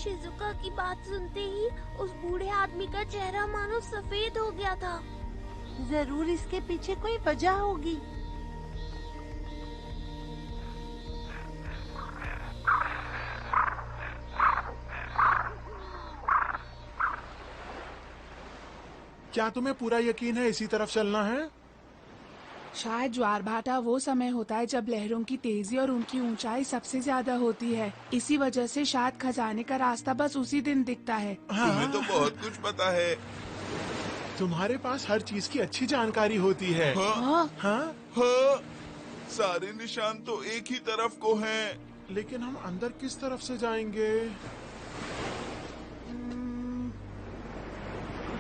Shizuka की बात सुनते ही उस बूढ़े आदमी का चेहरा मानो सफेद हो गया था। जरूर इसके पीछे कोई वजह होगी। क्या तुम्हें पूरा यकीन है इसी तरफ चलना है? शायद ज्वार भाटा वो समय होता है जब लहरों की तेजी और उनकी ऊंचाई सबसे ज्यादा होती है। इसी वजह से शायद खजाने का रास्ता बस उसी दिन दिखता है। तुम्हें तो बहुत कुछ पता है। तुम्हारे पास हर चीज की अच्छी जानकारी होती है। हाँ? हाँ? हाँ? सारे निशान तो एक ही तरफ को हैं। लेकिन हम अंदर किस तरफ से जाएंगे?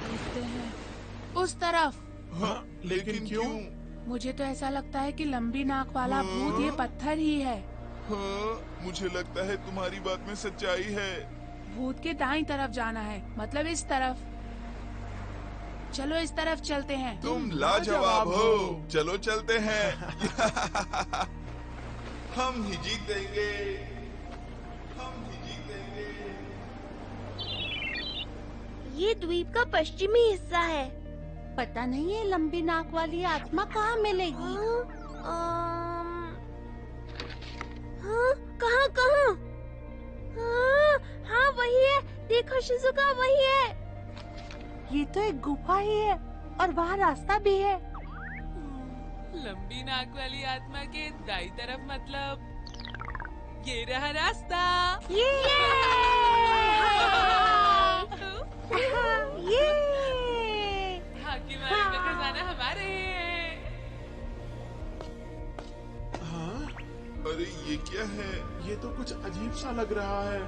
देखते हैं उस तरफ। हाँ, लेकिन क्यों? मुझे तो ऐसा लगता है कि लंबी नाक वाला भूत ये पत्थर ही है। हाँ, मुझे लगता है तुम्हारी बात में सच्चाई है। भूत के दाईं तरफ जाना है, मतलब इस तरफ। चलो इस तरफ चलते हैं। तुम लाजवाब हो। चलो चलते हैं। हम ही जीतेंगे। हम ही जीतेंगे। ये द्वीप का पश्चिमी हिस्सा है। पता नहीं है लंबी नाक वाली आत्मा कहाँ मिलेगी। हाँ, कहाँ कहाँ? हाँ, हाँ वही है। देखो शिजुका, वही है। ये तो एक गुफा ही है और वहाँ रास्ता भी है। लंबी नाक वाली आत्मा के दाई तरफ, मतलब ये रहा रास्ता। ये हाकिमारे का खजाना हमारे है। हाँ? अरे ये क्या है? ये तो कुछ अजीब सा लग रहा है।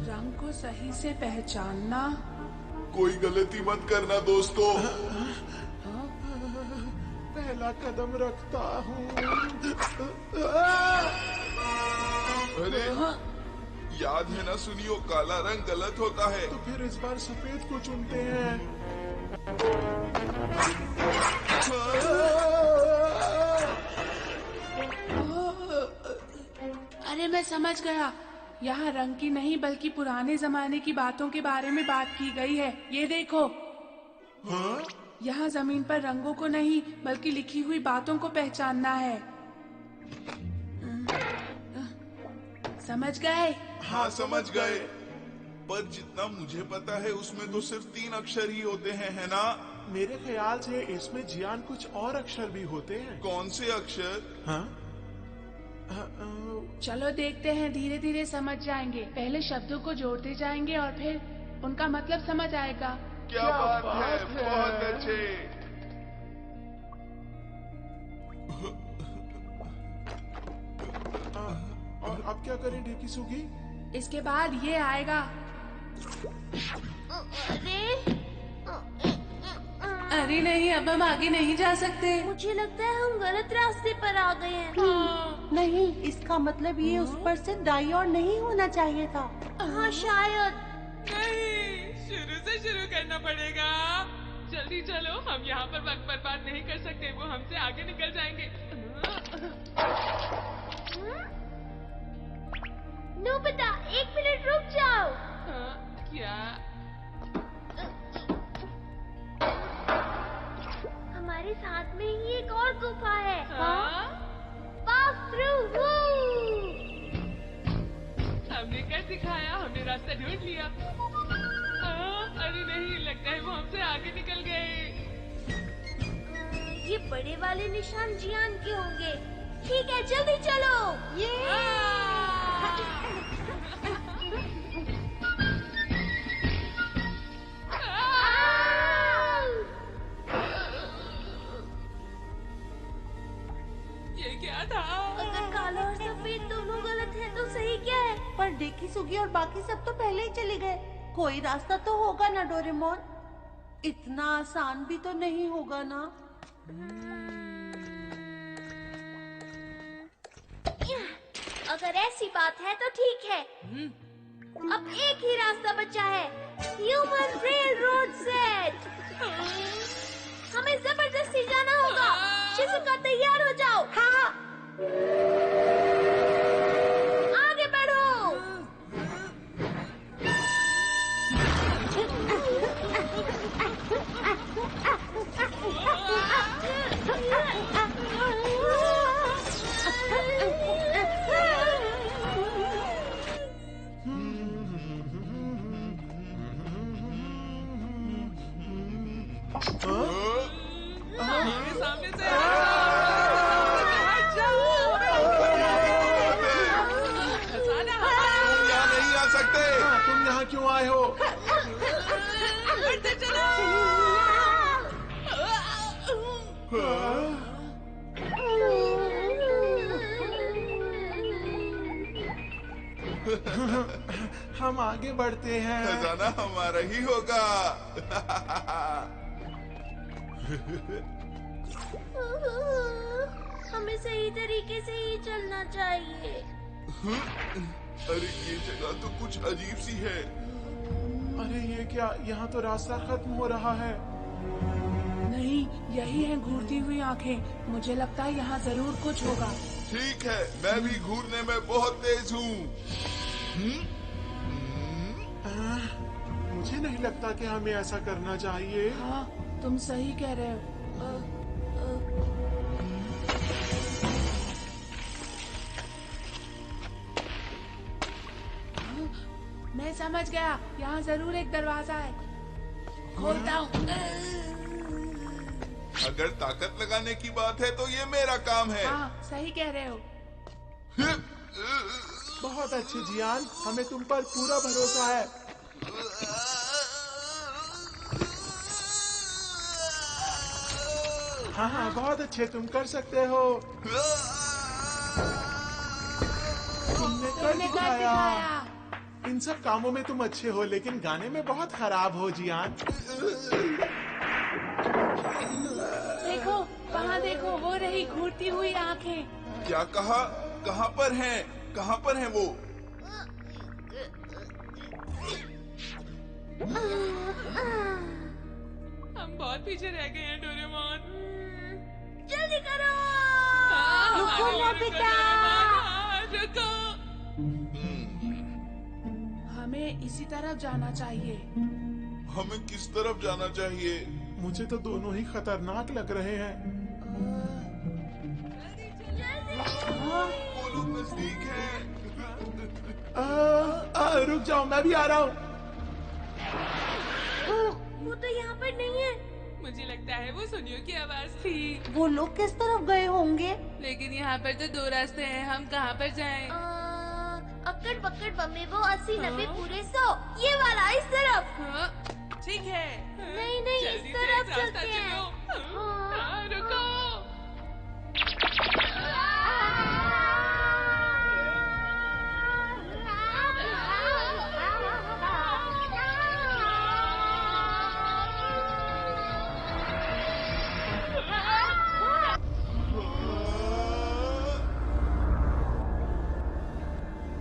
रंग को सही से पहचानना। कोई गलती मत करना दोस्तों। पहला कदम रखता हूँ। अरे याद है ना सुनियो, काला रंग गलत होता है। तो फिर इस बार सफेद को चुनते हैं। अरे मैं समझ गया, यहाँ रंग की नहीं बल्कि पुराने जमाने की बातों के बारे में बात की गई है। ये देखो। हाँ? यहाँ जमीन पर रंगों को नहीं बल्कि लिखी हुई बातों को पहचानना है। समझ गए? हाँ समझ गए। पर जितना मुझे पता है उसमें तो सिर्फ 3 अक्षर ही होते हैं, है ना? मेरे ख्याल से इसमें जियान कुछ और अक्षर भी होते हैं। कौन से अक्षर? हाँ? चलो देखते हैं, धीरे धीरे समझ जाएंगे। पहले शब्दों को जोड़ते जाएंगे और फिर उनका मतलब समझ आएगा। क्या बात है, बहुत अच्छे। और अब क्या करें ढेकीसुगी? इसके बाद ये आएगा। अरे नहीं, अब हम आगे नहीं जा सकते। मुझे लगता है हम गलत रास्ते पर आ गए हैं। नहीं, इसका मतलब ये उस पर से दाईं ओर नहीं होना चाहिए था। हाँ शायद। नहीं, शुरू से शुरू करना पड़ेगा। जल्दी चलो, हम यहाँ पर वक्त बर्बाद नहीं कर सकते। वो हमसे आगे निकल जाएंगे। नोबिता, 1 मिनट रुक जाओ। क्या? हमारे साथ में ही एक और गुफा है। Pass through. हमने कर दिखाया, हमने रास्ता ढूंढ लिया। अरे नहीं, लगता है वो हमसे आगे निकल गए। ये बड़े वाले निशान जियान के होंगे। ठीक है, जल्दी चलो। ये क्या था? अगर काला और सफेद दोनों गलत है तो सही क्या है? पर ढेकीसुगी और बाकी सब तो पहले ही चले गए। कोई रास्ता तो होगा ना डोरेमोन? इतना आसान भी तो नहीं होगा ना। अगर ऐसी बात है तो ठीक है। अब एक ही रास्ता बचा है, ह्यूमन रेल रोड सेट। हमें जबरदस्ती जाना होगा। शिजुका, तैयार हो जाओ। हाँ। आगे बढ़ो। यहाँ क्यों आए हो? बढ़ते चलो। हम आगे बढ़ते हैं। खजाना हमारा ही होगा। हमें सही तरीके से ही चलना चाहिए। अरे ये जगह तो कुछ अजीब सी है। अरे ये क्या, यहाँ तो रास्ता खत्म हो रहा है। नहीं, यही है घूरती हुई आंखें। मुझे लगता है यहाँ जरूर कुछ होगा। ठीक है, मैं भी घूरने में बहुत तेज हूँ। मुझे नहीं लगता कि हमें ऐसा करना चाहिए। हाँ, तुम सही कह रहे हो। मैं समझ गया, यहाँ जरूर एक दरवाजा है। खोलता हूँ। अगर ताकत लगाने की बात है तो ये मेरा काम है। हाँ, सही कह रहे हो। बहुत अच्छे जियान, हमें तुम पर पूरा भरोसा है। हाँ हाँ, बहुत अच्छे, तुम कर सकते हो। तुमने कर दिखाया। इन सब कामों में तुम अच्छे हो, लेकिन गाने में बहुत खराब हो जियान। देखो, वहाँ देखो, वो रही घूरती हुई आंखें। क्या कहा? कहाँ पर हैं? कहाँ पर हैं वो? हम बहुत पीछे रह गए हैं डोरेमोन। जल्दी करो। रुको ना बेटा। रुको। हमें इसी तरफ जाना चाहिए। हमें किस तरफ जाना चाहिए? मुझे तो दोनों ही खतरनाक लग रहे हैं। वो लोग नजदीक हैं। रुक जाओ, मैं भी आ रहा हूँ। वो तो यहाँ पर नहीं है। मुझे लगता है वो सुनियो की आवाज थी। वो लोग किस तरफ गए होंगे? लेकिन यहाँ पर तो 2 रास्ते हैं, हम कहाँ पर जाएं? अक्कड़ बक्कड़ बम्बे वो 80 90 पूरे 100। ये वाला इस तरफ। हाँ, ठीक है। नहीं, नहीं, इस जल्दी से तरफ रास्ता चलते हैं। चुनो। हाँ। हाँ, रुको।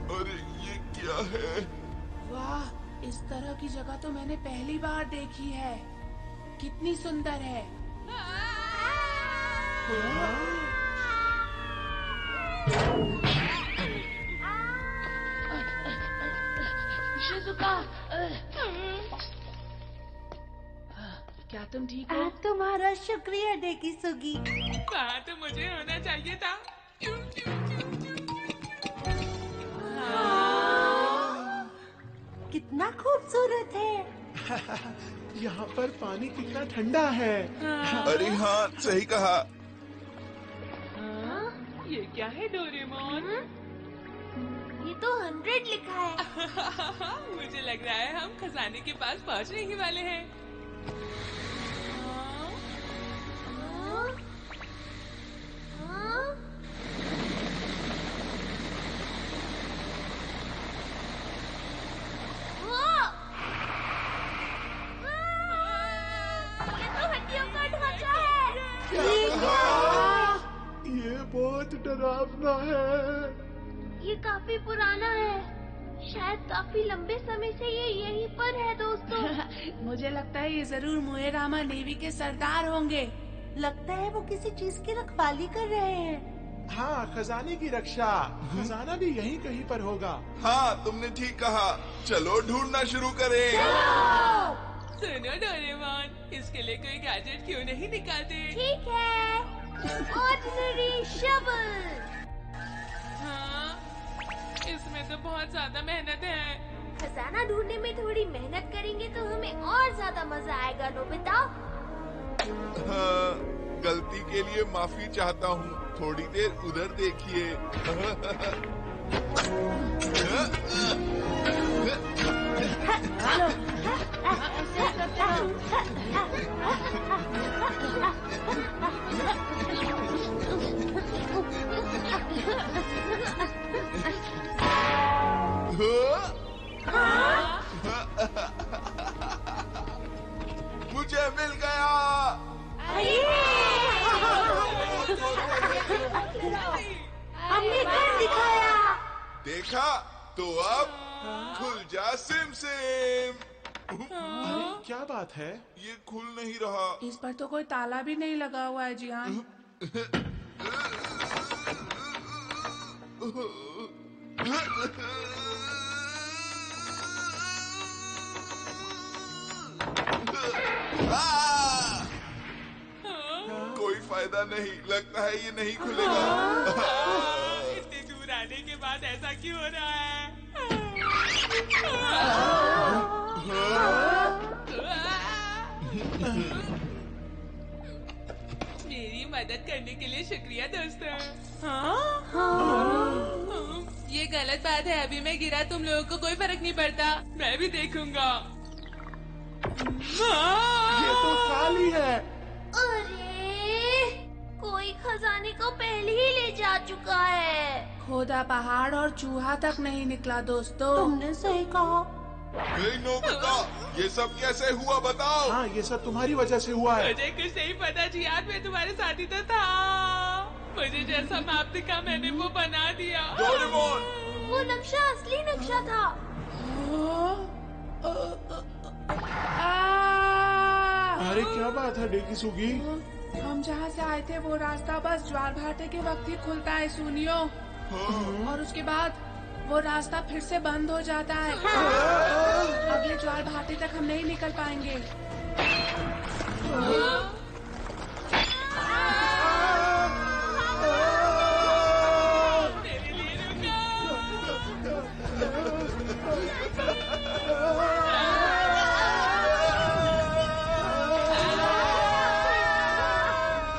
अरे ये क्या है? वाह, इस तरह की जगह तो मैंने पहली बार देखी है। कितनी सुंदर है। शिजुका, क्या तुम ठीक हो? तुम्हारा शुक्रिया डेकिसुगी। वहाँ तो मुझे होना चाहिए था। कितना खूबसूरत है। यहाँ पर पानी कितना ठंडा है। अरे हाँ, सही कहा। ये क्या है डोरेमोन? ये तो 100 लिखा है। मुझे लग रहा है हम खजाने के पास पहुँचने ही वाले हैं। ये तो हड्डियों का ढांचा है। ये बहुत डरावना है। ये काफी पुराना है। शायद काफी लंबे समय से ये यहीं पर है दोस्तों। मुझे लगता है ये जरूर मुएरामा नेवी के सरदार होंगे। लगता है वो किसी चीज की रखवाली कर रहे हैं। हाँ, खजाने की रक्षा। खजाना भी यहीं कहीं पर होगा। हाँ, तुमने ठीक कहा। चलो ढूंढना शुरू करें। सुनो डोरेमोन, इसके लिए कोई गैजेट क्यों नहीं निकालते? ठीक है। Ordinary shovel. हाँ, इसमें तो बहुत ज्यादा मेहनत है। खजाना ढूंढने में थोड़ी मेहनत करेंगे तो हमें और ज्यादा मजा आएगा। नोबिता, हाँ, गलती के लिए माफी चाहता हूँ। थोड़ी देर उधर देखिए। देखा तो अब खुल जा सिम सिम। अरे क्या बात है? ये खुल नहीं रहा। इस पर तो कोई ताला भी नहीं लगा हुआ है जिहान। कोई फायदा नहीं, लगता है ये नहीं खुलेगा। इतनी दूर आने के बाद ऐसा क्यों हो रहा है? मेरी मदद करने के लिए शुक्रिया दोस्तों। ये गलत बात है, अभी मैं गिरा, तुम लोगों को कोई फर्क नहीं पड़ता। मैं भी देखूंगा। ये तो खाली है। अरे कोई खजाने को पहले ही ले जा चुका है। खोदा पहाड़ और चूहा तक नहीं निकला दोस्तों। तुमने सही कहा। नोबिता, ये सब कैसे हुआ बताओ। हाँ, ये सब तुम्हारी वजह से हुआ है। मुझे कुछ नहीं पता जी, यार मैं तुम्हारे साथ ही तो था। मुझे जैसा मैप दिखा मैंने वो बना दिया। डोरेमोन, वो नक्शा असली नक्शा था। अरे क्या बात है डेकिसुगी? हम जहाँ से आए थे वो रास्ता बस ज्वार भाटे के वक्त ही खुलता है सुनियो। और उसके बाद वो रास्ता फिर से बंद हो जाता है। अगले ज्वार भाटे तक हम नहीं निकल पाएंगे। मेरे लिए रुको।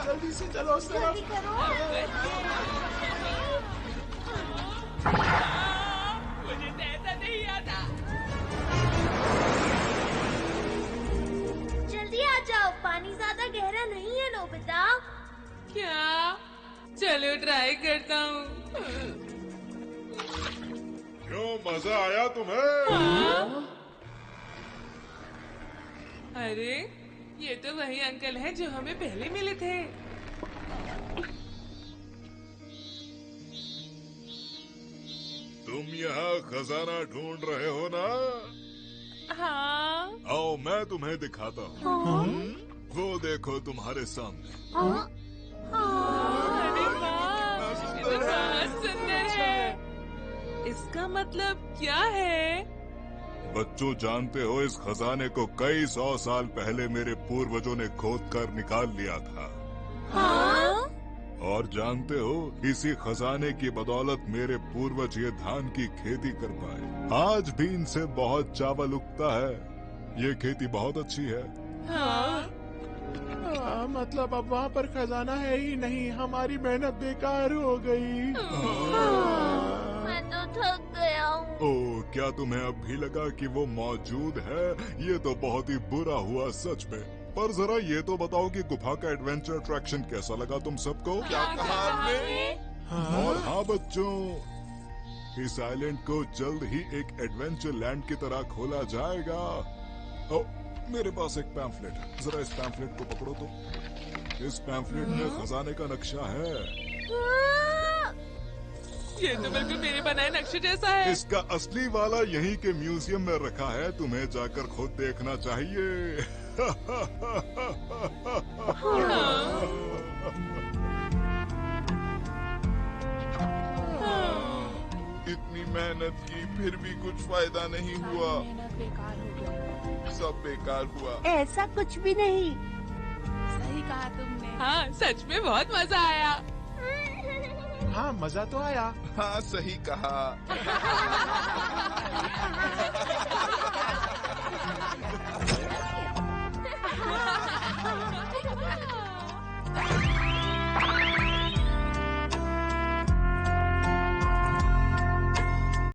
जल्दी से चलो उस तरफ। जल्दी करो। मुझे तैरना नहीं आता। जल्दी आ जाओ, पानी ज्यादा गहरा नहीं है नोबिता। क्या? चलो ट्राई करता हूँ। क्यों, मजा आया तुम्हें? अरे ये तो वही अंकल हैं जो हमें पहले मिले थे। तुम यहाँ खजाना ढूंढ रहे हो ना? हाँ। आओ मैं तुम्हें दिखाता हूँ। वो देखो तुम्हारे सामने। अरे वाह, ये तो बहुत सुंदर है। इसका मतलब क्या है? बच्चों, जानते हो इस खजाने को कई 100 साल पहले मेरे पूर्वजों ने खोद कर निकाल लिया था। और जानते हो, इसी खजाने की बदौलत मेरे पूर्वज ये धान की खेती कर पाए। आज भी इनसे बहुत चावल उगता है। ये खेती बहुत अच्छी है। मतलब अब वहाँ पर खजाना है ही नहीं, हमारी मेहनत बेकार हो गई। मैं तो थक गया हूँ। ओह, क्या तुम्हें अब भी लगा कि वो मौजूद है? ये तो बहुत ही बुरा हुआ सच में। पर जरा ये तो बताओ कि गुफा का एडवेंचर अट्रैक्शन कैसा लगा तुम सबको? क्या कहा आपने? और हाँ बच्चों, इस आइलैंड को जल्द ही एक एडवेंचर लैंड की तरह खोला जाएगा। ओ, मेरे पास एक पैम्फलेट है, जरा इस पैम्फलेट को पकड़ो तो। इस पैम्फलेट में खजाने का नक्शा है। ये तो बिल्कुल मेरे बनाए नक्शे जैसा है। इसका असली वाला यहीं के म्यूजियम में रखा है, तुम्हें जाकर खुद देखना चाहिए। इतनी मेहनत की फिर भी कुछ फायदा नहीं हुआ। मेहनत बेकार हो गई। सब बेकार हुआ। ऐसा कुछ भी नहीं। सही कहा तुमने। हाँ, सच में बहुत मजा आया। हाँ, मजा तो आया। हाँ, सही कहा।